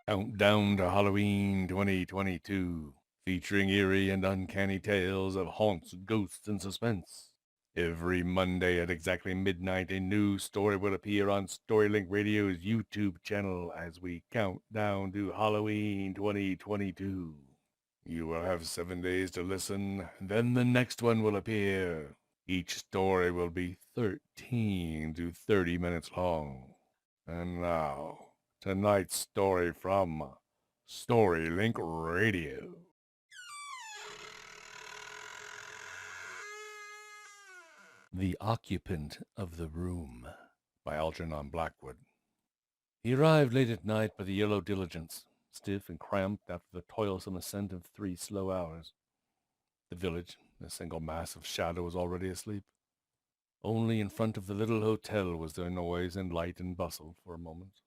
Countdown to Halloween 2022, featuring eerie and uncanny tales of haunts, ghosts, and suspense. Every Monday at exactly midnight, a new story will appear on Storylink Radio's YouTube channel as we count down to Halloween 2022. You will have 7 days to listen, then the next one will appear. Each story will be 13 to 30 minutes long. And now, tonight's story from Storylink Radio. The Occupant of the Room by Algernon Blackwood. He arrived late at night by the yellow diligence, stiff and cramped after the toilsome ascent of 3 slow hours. The village, a single mass of shadow, was already asleep. Only in front of the little hotel was there noise and light and bustle for a moment.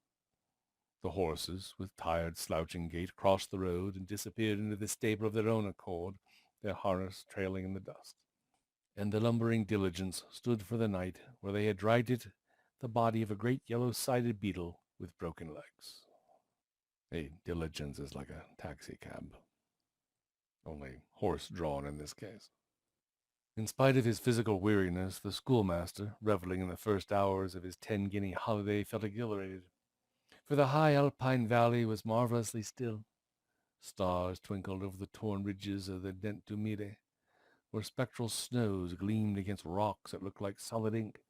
The horses, with tired slouching gait, crossed the road and disappeared into the stable of their own accord, their harness trailing in the dust. And the lumbering diligence stood for the night where they had dragged it, the body of a great yellow-sided beetle with broken legs. A diligence is like a taxicab, only horse-drawn in this case. In spite of his physical weariness, the schoolmaster, reveling in the first hours of his 10-guinea holiday, felt exhilarated. For the high alpine valley was marvelously still. Stars twinkled over the torn ridges of the Dent du Midi, where spectral snows gleamed against rocks that looked like solid ink,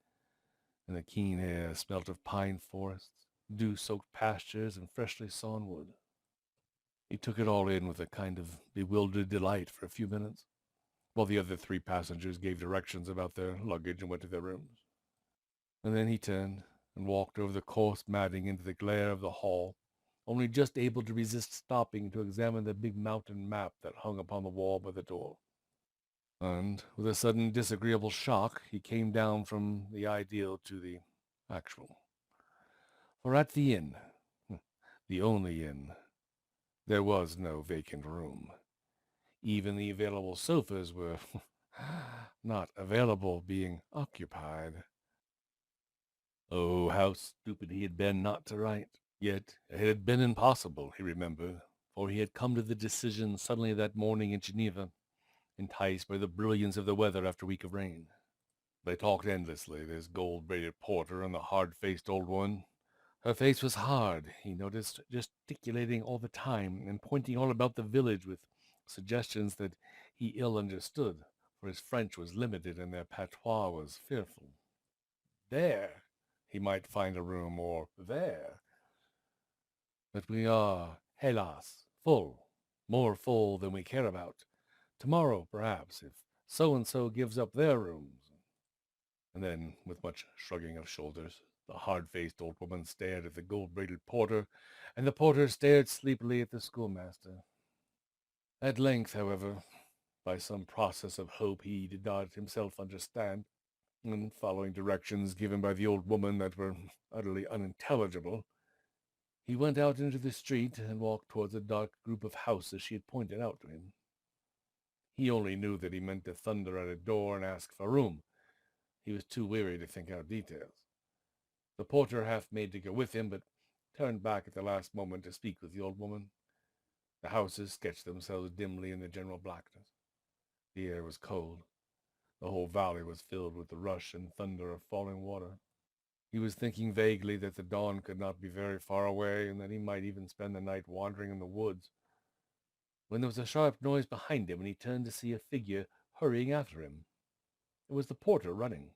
and the keen air smelt of pine forests, dew-soaked pastures, and freshly sawn wood. He took it all in with a kind of bewildered delight for a few minutes, while the other 3 passengers gave directions about their luggage and went to their rooms. And then he turned and walked over the coarse matting into the glare of the hall, only just able to resist stopping to examine the big mountain map that hung upon the wall by the door. And with a sudden disagreeable shock, he came down from the ideal to the actual. For at the inn, the only inn, there was no vacant room. Even the available sofas were not available, being occupied. Oh, how stupid he had been not to write. Yet it had been impossible, he remembered, for he had come to the decision suddenly that morning in Geneva, enticed by the brilliance of the weather after a week of rain. They talked endlessly, this gold-braided porter and the hard-faced old woman. Her face was hard, he noticed, gesticulating all the time and pointing all about the village with suggestions that he ill understood, for his French was limited and their patois was fearful. There he might find a room, or there. But we are, hélas, full, more full than we care about. Tomorrow, perhaps, if so-and-so gives up their rooms. And then, with much shrugging of shoulders, the hard-faced old woman stared at the gold-braided porter, and the porter stared sleepily at the schoolmaster. At length, however, by some process of hope he did not himself understand, and following directions given by the old woman that were utterly unintelligible, he went out into the street and walked towards the dark group of houses she had pointed out to him. He only knew that he meant to thunder at a door and ask for room. He was too weary to think out details. The porter half made to go with him, but turned back at the last moment to speak with the old woman. The houses sketched themselves dimly in the general blackness. The air was cold. The whole valley was filled with the rush and thunder of falling water. He was thinking vaguely that the dawn could not be very far away, and that he might even spend the night wandering in the woods, when there was a sharp noise behind him, and he turned to see a figure hurrying after him. It was the porter running.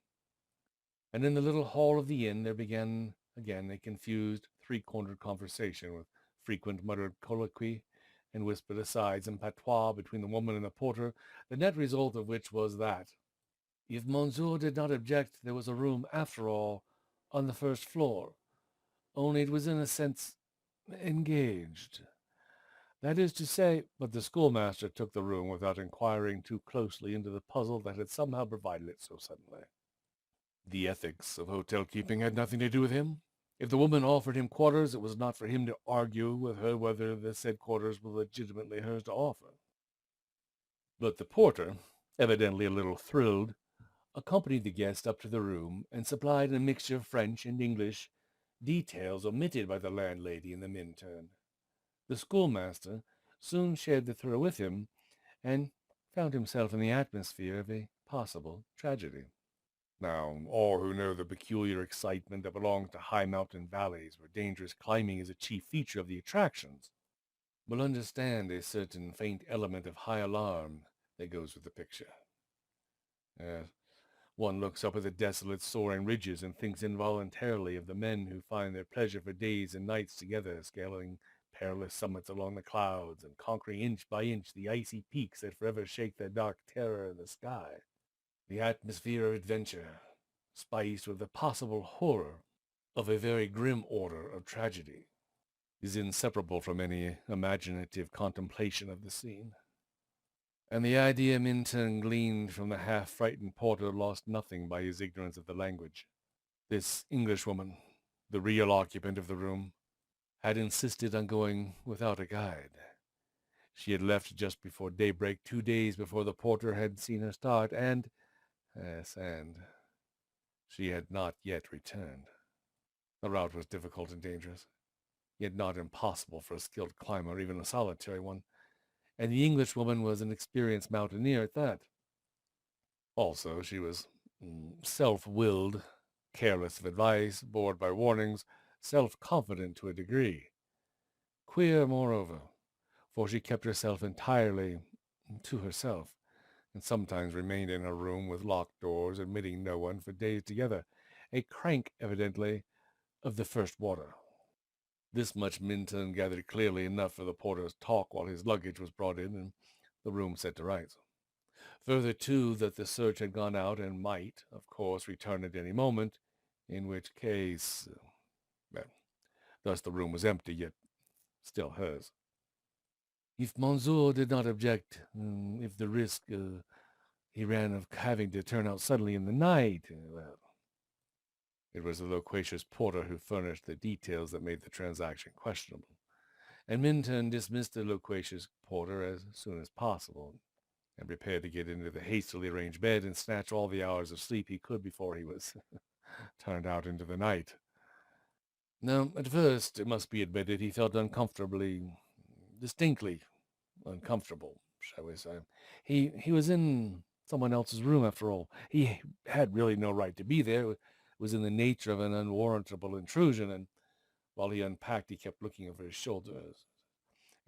And in the little hall of the inn there began again a confused, 3-cornered conversation, with frequent muttered colloquy and whispered asides in patois between the woman and the porter, the net result of which was that, if Monsieur did not object, there was a room, after all, on the first floor, only it was in a sense engaged. That is to say, but the schoolmaster took the room without inquiring too closely into the puzzle that had somehow provided it so suddenly. The ethics of hotel-keeping had nothing to do with him. If the woman offered him quarters, it was not for him to argue with her whether the said quarters were legitimately hers to offer. But the porter, evidently a little thrilled, accompanied the guest up to the room and supplied in a mixture of French and English details omitted by the landlady and the Minturn. The schoolmaster soon shared the thrill with him and found himself in the atmosphere of a possible tragedy. Now, all who know the peculiar excitement that belongs to high mountain valleys where dangerous climbing is a chief feature of the attractions will understand a certain faint element of high alarm that goes with the picture. Yes, one looks up at the desolate, soaring ridges and thinks involuntarily of the men who find their pleasure for days and nights together, scaling perilous summits along the clouds and conquering inch by inch the icy peaks that forever shake their dark terror in the sky. The atmosphere of adventure, spiced with the possible horror of a very grim order of tragedy, is inseparable from any imaginative contemplation of the scene. And the idea Minton gleaned from the half-frightened porter lost nothing by his ignorance of the language. This Englishwoman, the real occupant of the room, had insisted on going without a guide. She had left just before daybreak, 2 days before the porter had seen her start, and she had not yet returned. The route was difficult and dangerous, yet not impossible for a skilled climber, even a solitary one, and the Englishwoman was an experienced mountaineer at that. Also, she was self-willed, careless of advice, bored by warnings, self-confident to a degree. Queer, moreover, for she kept herself entirely to herself, and sometimes remained in her room with locked doors, admitting no one for days together, a crank, evidently, of the first water. This much Minton gathered clearly enough for the porter's talk while his luggage was brought in and the room set to rights. Further, too, that the search had gone out and might, of course, return at any moment, in which case, well, thus the room was empty, yet still hers. If Monsieur did not object, if the risk he ran of having to turn out suddenly in the night, well, it was the loquacious porter who furnished the details that made the transaction questionable, and Minton dismissed the loquacious porter as soon as possible, and prepared to get into the hastily arranged bed and snatch all the hours of sleep he could before he was turned out into the night. Now, at first, it must be admitted, he felt distinctly uncomfortable, shall we say. He was in someone else's room, after all. He had really no right to be there. It was in the nature of an unwarrantable intrusion, and while he unpacked, he kept looking over his shoulders,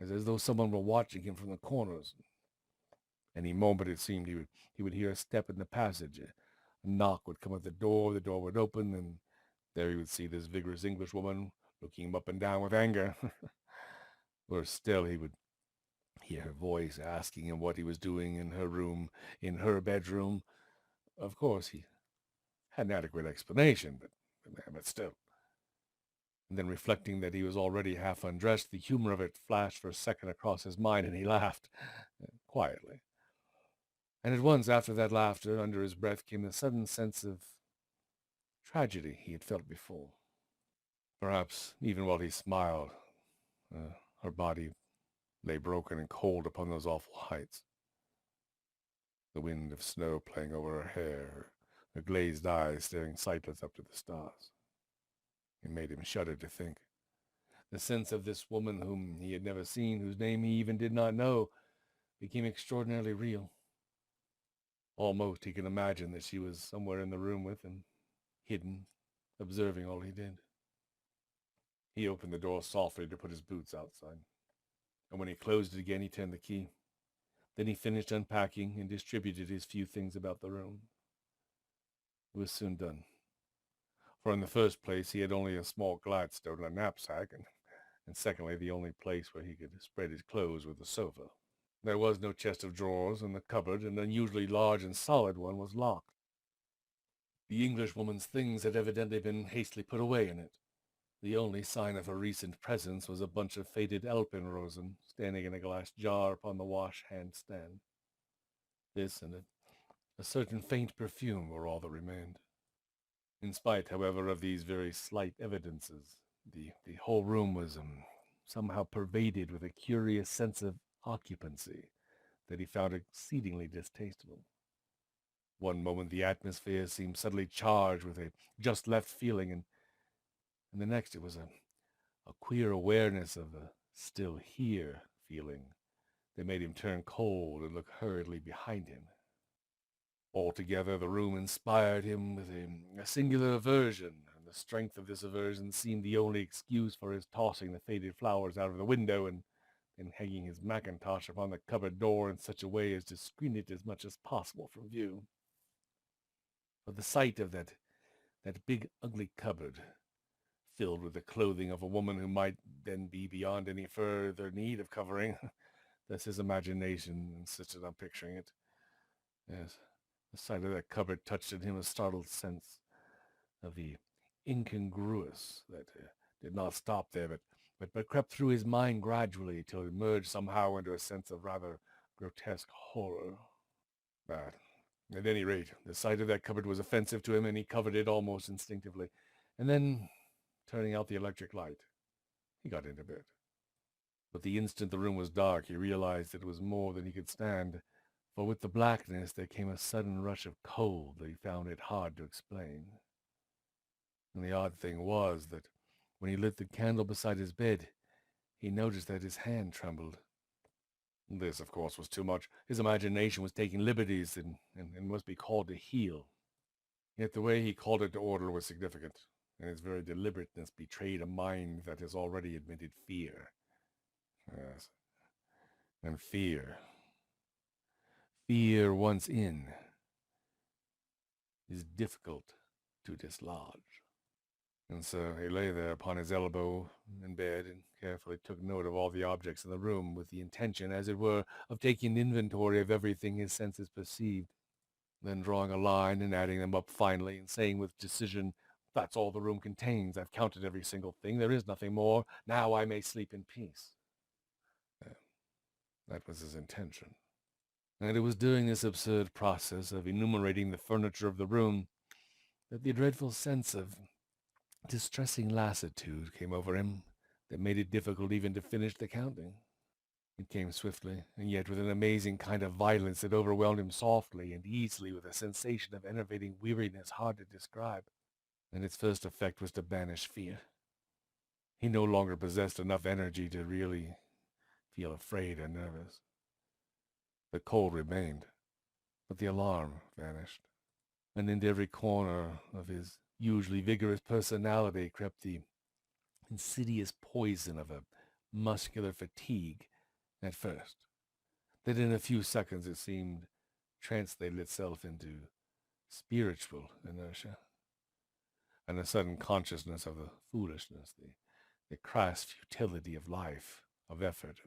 as though someone were watching him from the corners. Any moment, it seemed, he would hear a step in the passage. A knock would come at the door would open, and there he would see this vigorous Englishwoman looking him up and down with anger. Worse still, he would hear her voice asking him what he was doing in her room, in her bedroom. Of course, he had an adequate explanation, but still. And then reflecting that he was already half undressed, the humor of it flashed for a second across his mind, and he laughed quietly. And at once after that laughter, under his breath, came the sudden sense of tragedy he had felt before. Perhaps even while he smiled, her body lay broken and cold upon those awful heights. The wind of snow playing over her hair, her glazed eyes staring sightless up to the stars. It made him shudder to think. The sense of this woman whom he had never seen, whose name he even did not know, became extraordinarily real. Almost he could imagine that she was somewhere in the room with him, hidden, observing all he did. He opened the door softly to put his boots outside, and when he closed it again, he turned the key. Then he finished unpacking and distributed his few things about the room. It was soon done, for in the first place he had only a small Gladstone and a knapsack, and secondly the only place where he could spread his clothes was the sofa. There was no chest of drawers, and the cupboard, an unusually large and solid one, was locked. The Englishwoman's things had evidently been hastily put away in it. The only sign of her recent presence was a bunch of faded alpenrosen standing in a glass jar upon the wash-hand stand. This and a certain faint perfume were all that remained. In spite, however, of these very slight evidences, the whole room was somehow pervaded with a curious sense of occupancy that he found exceedingly distasteful. One moment the atmosphere seemed suddenly charged with a just-left feeling, and the next it was a queer awareness of a still here feeling that made him turn cold and look hurriedly behind him. Altogether, the room inspired him with a singular aversion, and the strength of this aversion seemed the only excuse for his tossing the faded flowers out of the window and hanging his mackintosh upon the cupboard door in such a way as to screen it as much as possible from view. But the sight of that big ugly cupboard, filled with the clothing of a woman who might then be beyond any further need of covering, thus his imagination insisted on picturing it. Yes, the sight of that cupboard touched in him a startled sense of the incongruous that did not stop there, but crept through his mind gradually till it merged somehow into a sense of rather grotesque horror. But at any rate, the sight of that cupboard was offensive to him, and he covered it almost instinctively. And then, turning out the electric light, he got into bed. But the instant the room was dark, he realized that it was more than he could stand, for with the blackness there came a sudden rush of cold that he found it hard to explain. And the odd thing was that when he lit the candle beside his bed, he noticed that his hand trembled. This, of course, was too much. His imagination was taking liberties and must be called to heel. Yet the way he called it to order was significant, and its very deliberateness betrayed a mind that has already admitted fear. Yes, and fear once in, is difficult to dislodge. And so he lay there upon his elbow in bed and carefully took note of all the objects in the room with the intention, as it were, of taking inventory of everything his senses perceived, then drawing a line and adding them up finally and saying with decision, "That's all the room contains. I've counted every single thing. There is nothing more. Now I may sleep in peace." That was his intention. And it was during this absurd process of enumerating the furniture of the room that the dreadful sense of distressing lassitude came over him that made it difficult even to finish the counting. It came swiftly, and yet with an amazing kind of violence that overwhelmed him softly and easily with a sensation of enervating weariness hard to describe. And its first effect was to banish fear. He no longer possessed enough energy to really feel afraid or nervous. The cold remained, but the alarm vanished, and into every corner of his usually vigorous personality crept the insidious poison of a muscular fatigue at first, that in a few seconds it seemed translated itself into spiritual inertia, and a sudden consciousness of the foolishness, the crass futility of life, of effort,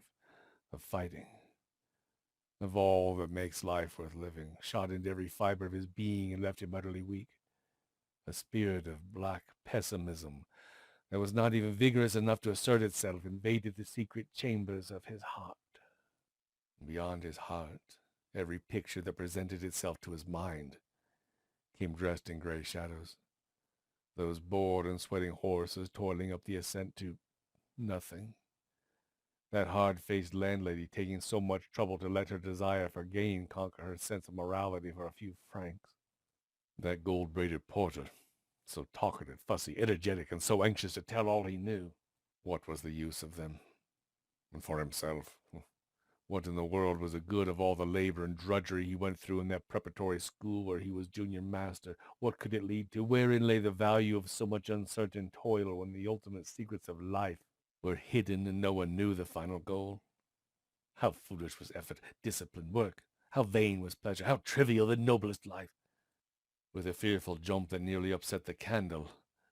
of fighting, of all that makes life worth living, shot into every fiber of his being and left him utterly weak. A spirit of black pessimism that was not even vigorous enough to assert itself invaded the secret chambers of his heart. Beyond his heart, every picture that presented itself to his mind came dressed in gray shadows. Those bored and sweating horses toiling up the ascent to nothing. That hard-faced landlady taking so much trouble to let her desire for gain conquer her sense of morality for a few francs. That gold-braided porter, so talkative, fussy, energetic, and so anxious to tell all he knew. What was the use of them? And for himself, what in the world was the good of all the labor and drudgery he went through in that preparatory school where he was junior master? What could it lead to? Wherein lay the value of so much uncertain toil when the ultimate secrets of life were hidden and no one knew the final goal? How foolish was effort, discipline, work. How vain was pleasure. How trivial the noblest life. With a fearful jump that nearly upset the candle,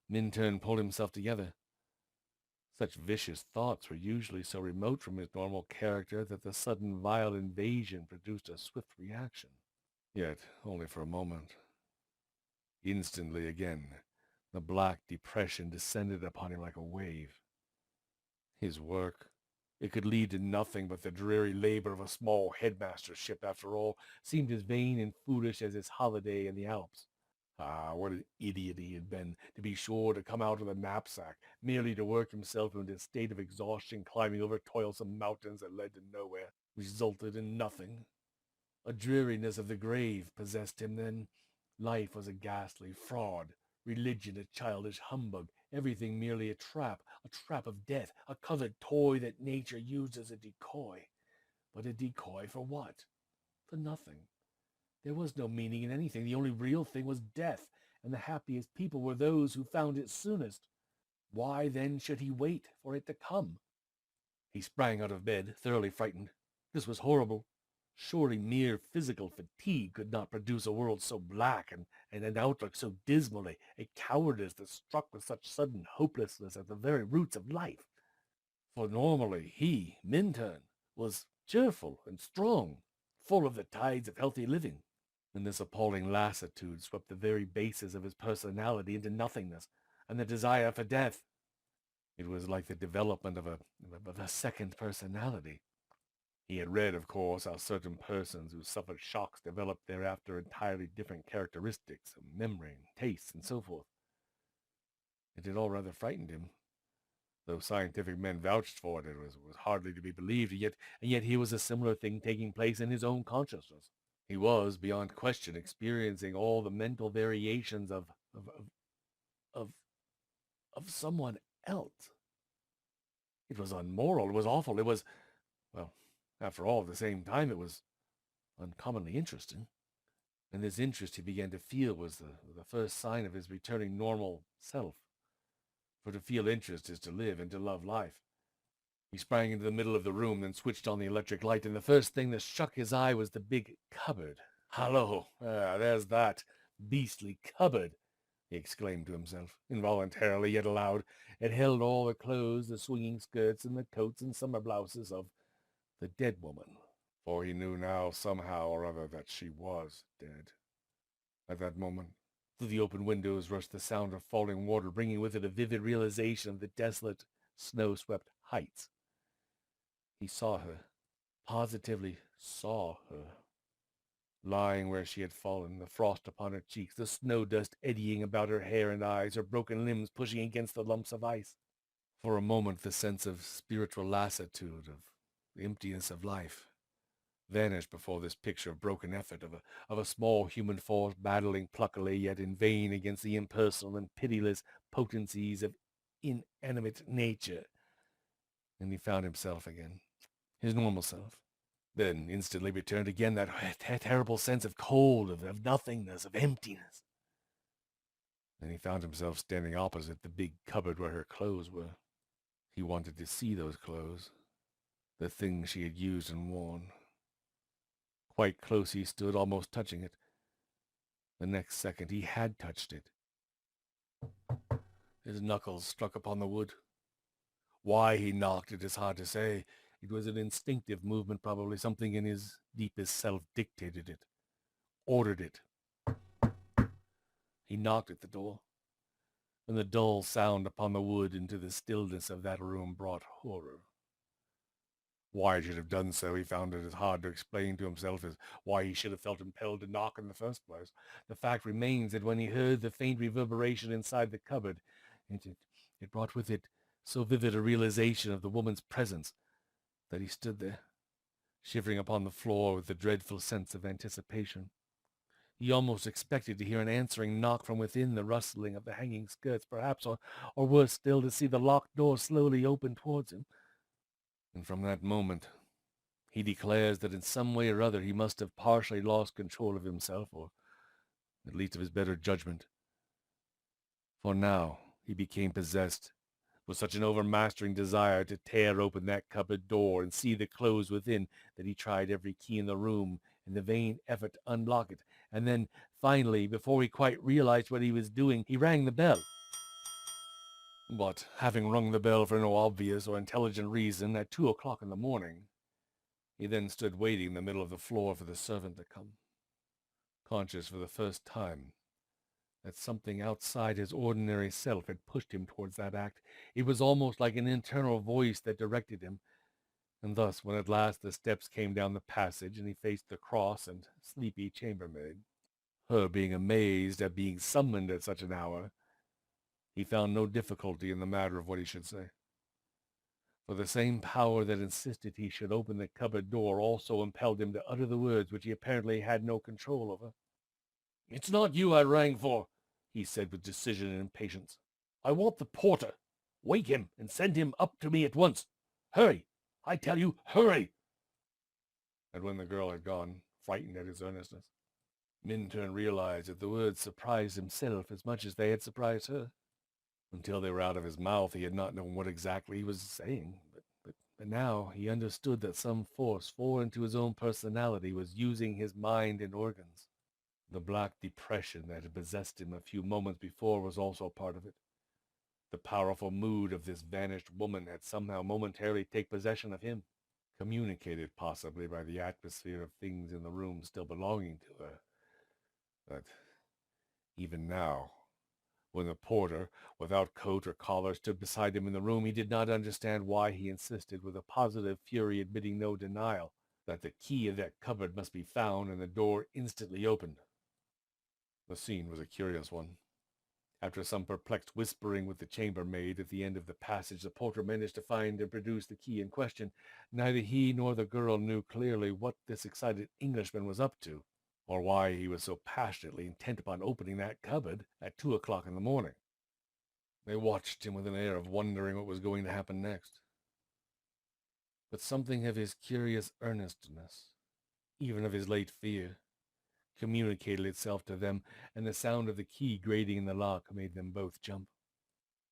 Minturn pulled himself together. Such vicious thoughts were usually so remote from his normal character that the sudden vile invasion produced a swift reaction. Yet only for a moment. Instantly again, the black depression descended upon him like a wave. His work, it could lead to nothing but the dreary labor of a small headmastership after all, seemed as vain and foolish as his holiday in the Alps. Ah, what an idiot he had been, to be sure to come out of the knapsack, merely to work himself into a state of exhaustion, climbing over toilsome mountains that led to nowhere, resulted in nothing. A dreariness of the grave possessed him then. Life was a ghastly fraud, religion a childish humbug, everything merely a trap of death, a covered toy that nature used as a decoy. But a decoy for what? For nothing. There was no meaning in anything. The only real thing was death, and the happiest people were those who found it soonest. Why then should he wait for it to come? He sprang out of bed, thoroughly frightened. This was horrible. Surely mere physical fatigue could not produce a world so black and an outlook so dismal, a cowardice that struck with such sudden hopelessness at the very roots of life. For normally he, Minturn, was cheerful and strong, full of the tides of healthy living. And this appalling lassitude swept the very basis of his personality into nothingness, and the desire for death. It was like the development of a second personality. He had read, of course, how certain persons who suffered shocks developed thereafter entirely different characteristics of memory and tastes and so forth. It had all rather frightened him. Though scientific men vouched for it, it was hardly to be believed, and yet here was a similar thing taking place in his own consciousness. He was, beyond question, experiencing all the mental variations of, of someone else. It was unmoral, it was awful, it was, well, after all, at the same time, it was uncommonly interesting. And this interest he began to feel was the first sign of his returning normal self. For to feel interest is to live and to love life. He sprang into the middle of the room, then switched on the electric light, and the first thing that struck his eye was the big cupboard. Hallo! There's that beastly cupboard, he exclaimed to himself, involuntarily yet aloud. It held all the clothes, the swinging skirts, and the coats and summer blouses of the dead woman. For he knew now, somehow or other, that she was dead. At that moment, through the open windows rushed the sound of falling water, bringing with it a vivid realization of the desolate, snow-swept heights. He saw her, positively saw her, lying where she had fallen, the frost upon her cheeks, the snow dust eddying about her hair and eyes, her broken limbs pushing against the lumps of ice. For a moment the sense of spiritual lassitude, of the emptiness of life, vanished before this picture of broken effort, of a small human force battling pluckily yet in vain against the impersonal and pitiless potencies of inanimate nature. And he found himself again, his normal self. Then instantly returned again that terrible sense of cold, of nothingness, of emptiness. Then he found himself standing opposite the big cupboard where her clothes were. He wanted to see those clothes, the things she had used and worn. Quite close he stood, almost touching it. The next second he had touched it. His knuckles struck upon the wood. Why he knocked, it is hard to say. It was an instinctive movement, probably. Something in his deepest self dictated it, ordered it. He knocked at the door, and the dull sound upon the wood into the stillness of that room brought horror. Why he should have done so, he found it as hard to explain to himself as why he should have felt impelled to knock in the first place. The fact remains that when he heard the faint reverberation inside the cupboard, it brought with it so vivid a realization of the woman's presence that he stood there, shivering upon the floor with the dreadful sense of anticipation. He almost expected to hear an answering knock from within, the rustling of the hanging skirts, perhaps, or worse still, to see the locked door slowly open towards him. And from that moment, he declares that in some way or other he must have partially lost control of himself, or at least of his better judgment. For now he became possessed with such an overmastering desire to tear open that cupboard door and see the clothes within that he tried every key in the room in the vain effort to unlock it. And then, finally, before he quite realized what he was doing, he rang the bell. But, having rung the bell for no obvious or intelligent reason at 2 o'clock in the morning, he then stood waiting in the middle of the floor for the servant to come, conscious for the first time that something outside his ordinary self had pushed him towards that act. It was almost like an internal voice that directed him. And thus, when at last the steps came down the passage and he faced the cross and sleepy chambermaid, her being amazed at being summoned at such an hour, he found no difficulty in the matter of what he should say. For the same power that insisted he should open the cupboard door also impelled him to utter the words which he apparently had no control over. "It's not you I rang for," he said with decision and impatience. I want the porter. Wake him and send him up to me at once. Hurry! I tell you, hurry!" And when the girl had gone, frightened at his earnestness, Minturn realized that the words surprised himself as much as they had surprised her. Until they were out of his mouth, he had not known what exactly he was saying, but now he understood that some force foreign to his own personality was using his mind and organs. The black depression that had possessed him a few moments before was also part of it. The powerful mood of this vanished woman had somehow momentarily taken possession of him, communicated possibly by the atmosphere of things in the room still belonging to her. But even now, when the porter, without coat or collar, stood beside him in the room, he did not understand why he insisted, with a positive fury admitting no denial, that the key of that cupboard must be found and the door instantly opened. The scene was a curious one. After some perplexed whispering with the chambermaid at the end of the passage, the porter managed to find and produce the key in question. Neither he nor the girl knew clearly what this excited Englishman was up to, or why he was so passionately intent upon opening that cupboard at 2 o'clock in the morning. They watched him with an air of wondering what was going to happen next. But something of his curious earnestness, even of his late fear, communicated itself to them, and the sound of the key grating in the lock made them both jump.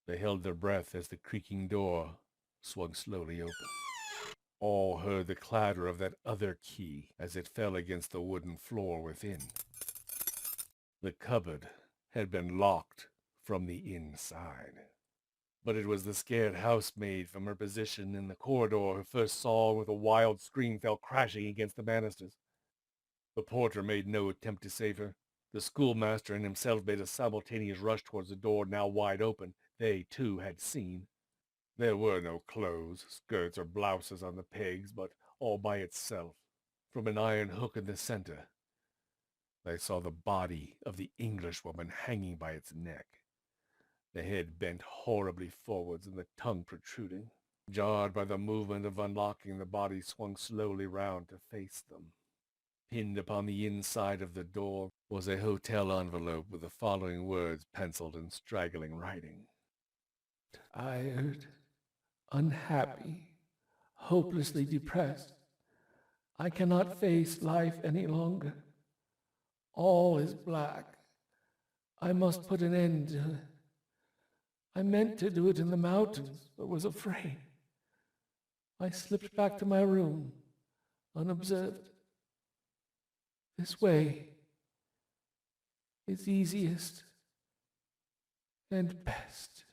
They held their breath as the creaking door swung slowly open. All heard the clatter of that other key as it fell against the wooden floor within. The cupboard had been locked from the inside. But it was the scared housemaid from her position in the corridor who first saw and with a wild scream fell crashing against the banisters. The porter made no attempt to save her. The schoolmaster and himself made a simultaneous rush towards the door, now wide open. They, too, had seen. There were no clothes, skirts, or blouses on the pegs, but all by itself, from an iron hook in the center, they saw the body of the Englishwoman hanging by its neck, the head bent horribly forwards and the tongue protruding. Jarred by the movement of unlocking, the body swung slowly round to face them. Pinned upon the inside of the door was a hotel envelope with the following words penciled in straggling writing: "Tired, unhappy, hopelessly depressed. I cannot face life any longer. All is black. I must put an end to it. I meant to do it in the mountains, but was afraid. I slipped back to my room, unobserved. This way is easiest and best."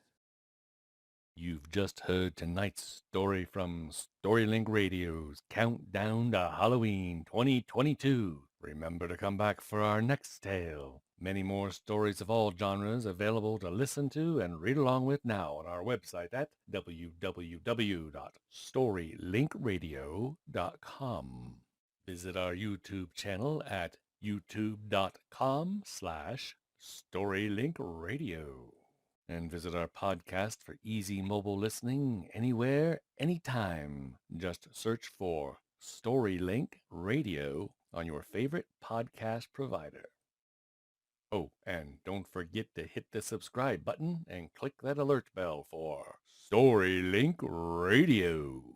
You've just heard tonight's story from Storylink Radio's Countdown to Halloween 2022. Remember to come back for our next tale. Many more stories of all genres available to listen to and read along with now on our website at www.storylinkradio.com. Visit our YouTube channel at youtube.com/StorylinkRadio. And visit our podcast for easy mobile listening anywhere, anytime. Just search for Storylink Radio on your favorite podcast provider. Oh, and don't forget to hit the subscribe button and click that alert bell for Storylink Radio.